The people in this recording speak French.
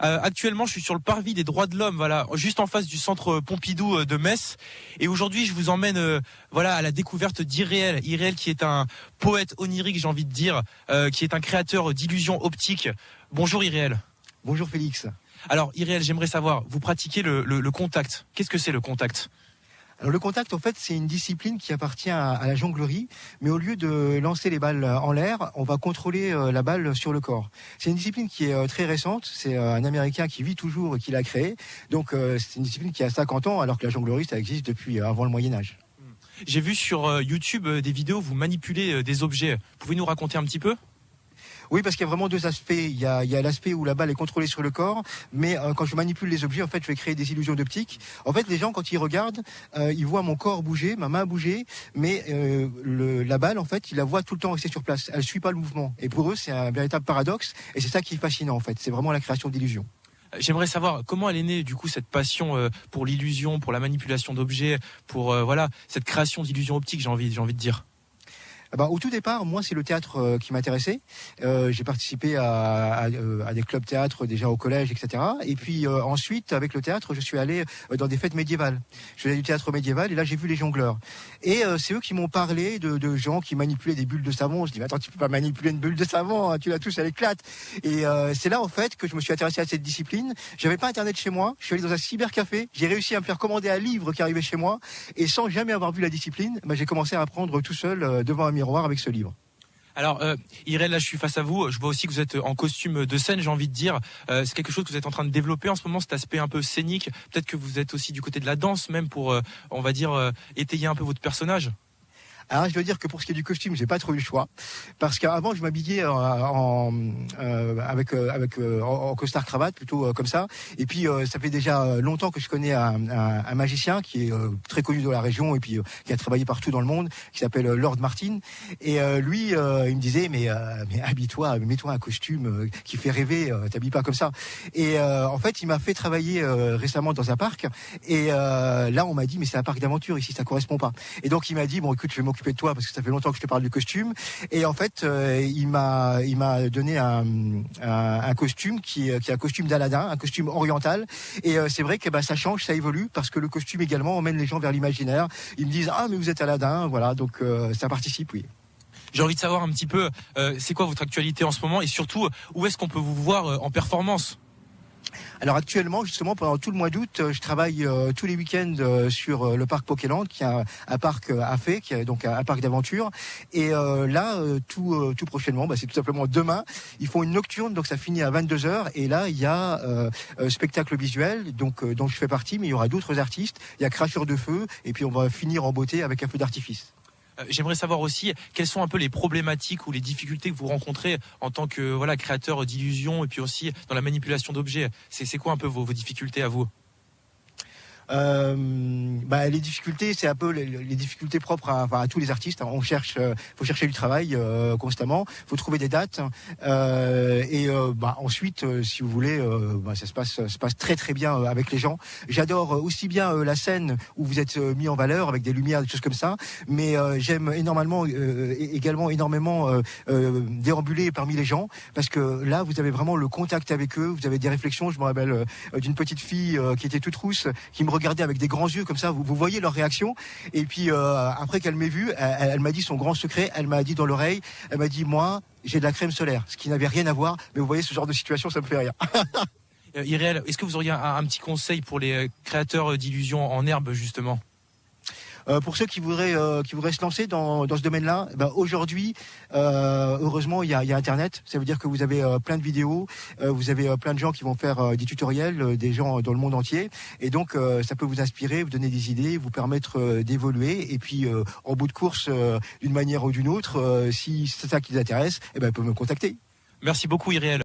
Actuellement, je suis sur le parvis des droits de l'homme, voilà, juste en face du centre Pompidou de Metz. Et aujourd'hui, je vous emmène, voilà, à la découverte d'Irréel. Irréel, qui est un poète onirique, j'ai envie de dire, qui est un créateur d'illusions optiques. Bonjour Irréel. Bonjour Félix. Alors Irréel, j'aimerais savoir, vous pratiquez le contact. Qu'est-ce que c'est le contact ? Alors le contact, en fait, c'est une discipline qui appartient à la jonglerie, mais au lieu de lancer les balles en l'air, on va contrôler la balle sur le corps. C'est une discipline qui est très récente, c'est un Américain qui vit toujours et qui l'a créée, donc c'est une discipline qui a 50 ans, alors que la jonglerie, ça existe depuis avant le Moyen-Âge. J'ai vu sur YouTube des vidéos où vous manipulez des objets. Pouvez-vous nous raconter un petit peu ? Oui, parce qu'il y a vraiment deux aspects. Il y a l'aspect où la balle est contrôlée sur le corps, mais quand je manipule les objets, en fait, je vais créer des illusions d'optique. En fait, les gens, quand ils regardent, ils voient mon corps bouger, ma main bouger, mais la balle, en fait, ils la voient tout le temps rester sur place. Elle ne suit pas le mouvement. Et pour eux, c'est un véritable paradoxe, et c'est ça qui est fascinant, en fait. C'est vraiment la création d'illusions. J'aimerais savoir comment elle est née, du coup, cette passion pour l'illusion, pour la manipulation d'objets, pour voilà, cette création d'illusions optiques, j'ai envie de dire. Au tout départ, moi, c'est le théâtre qui m'intéressait. J'ai participé à des clubs théâtre déjà au collège, etc. Et puis ensuite, avec le théâtre, je suis allé dans des fêtes médiévales. Je faisais du théâtre médiéval et là, j'ai vu les jongleurs. Et c'est eux qui m'ont parlé de gens qui manipulaient des bulles de savon. Je dis, mais attends, tu peux pas manipuler une bulle de savon, hein, tu la touches, elle éclate. Et c'est là, en fait, que je me suis intéressé à cette discipline. J'avais pas Internet chez moi. Je suis allé dans un cybercafé. J'ai réussi à me faire commander un livre qui arrivait chez moi. Et sans jamais avoir vu la discipline, j'ai commencé à apprendre tout seul devant un miroir avec ce livre. Alors, Irréel, là, je suis face à vous. Je vois aussi que vous êtes en costume de scène, j'ai envie de dire. C'est quelque chose que vous êtes en train de développer en ce moment, cet aspect un peu scénique. Peut-être que vous êtes aussi du côté de la danse, même pour, on va dire, étayer un peu votre personnage. Alors je dois dire que pour ce qui est du costume, j'ai pas trop eu le choix, parce qu'avant je m'habillais en costard cravate, plutôt comme ça. Et puis ça fait déjà longtemps que je connais un magicien qui est très connu dans la région et puis qui a travaillé partout dans le monde, qui s'appelle Lord Martin. Et lui, il me disait mais habille-toi, mets-toi un costume qui fait rêver, t'habilles pas comme ça. Et en fait, il m'a fait travailler récemment dans un parc. Et là, on m'a dit mais c'est un parc d'aventure ici, ça correspond pas. Et donc il m'a dit bon écoute, je vais m'occuper de toi parce que ça fait longtemps que je te parle du costume. Et en fait, il m'a donné un costume qui est un costume d'Aladin, un costume oriental. Et c'est vrai que ça change, ça évolue parce que le costume également emmène les gens vers l'imaginaire. Ils me disent ah mais vous êtes Aladin, voilà, donc ça participe, oui. J'ai envie de savoir un petit peu c'est quoi votre actualité en ce moment et surtout où est-ce qu'on peut vous voir en performance? Alors actuellement, justement, pendant tout le mois d'août, je travaille tous les week-ends sur le parc Pokéland, qui est un parc à Fay, qui est donc un parc d'aventure. Et là, tout prochainement, c'est tout simplement demain, ils font une nocturne, donc ça finit à 22h. Et là, il y a spectacle visuel, donc dont je fais partie, mais il y aura d'autres artistes. Il y a cracheur de feu, et puis on va finir en beauté avec un feu d'artifice. J'aimerais savoir aussi quelles sont un peu les problématiques ou les difficultés que vous rencontrez en tant que créateur d'illusions et puis aussi dans la manipulation d'objets. C'est quoi un peu vos difficultés à vous? Les difficultés, c'est un peu les difficultés propres à tous les artistes. On cherche, faut chercher du travail constamment, faut trouver des dates ensuite, si vous voulez, ça se passe très très bien avec les gens. J'adore aussi bien la scène où vous êtes mis en valeur avec des lumières, des choses comme ça, mais j'aime également déambuler parmi les gens parce que là, vous avez vraiment le contact avec eux, vous avez des réflexions. Je me rappelle d'une petite fille qui était toute rousse, qui me regardait avec des grands yeux comme ça, vous voyez leur réaction. Et puis après qu'elle m'ait vu, elle m'a dit son grand secret, elle m'a dit dans l'oreille, elle m'a dit moi j'ai de la crème solaire, ce qui n'avait rien à voir, mais vous voyez ce genre de situation, ça me fait rire. Irréel, est-ce que vous auriez un petit conseil pour les créateurs d'illusions en herbe justement? Pour ceux qui voudraient se lancer dans ce domaine-là, aujourd'hui, heureusement, il y a Internet. Ça veut dire que vous avez plein de vidéos, vous avez plein de gens qui vont faire des tutoriels, des gens dans le monde entier. Et donc, ça peut vous inspirer, vous donner des idées, vous permettre d'évoluer. Et puis, en bout de course, d'une manière ou d'une autre, si c'est ça qui vous intéresse, ils peuvent me contacter. Merci beaucoup, Irréel.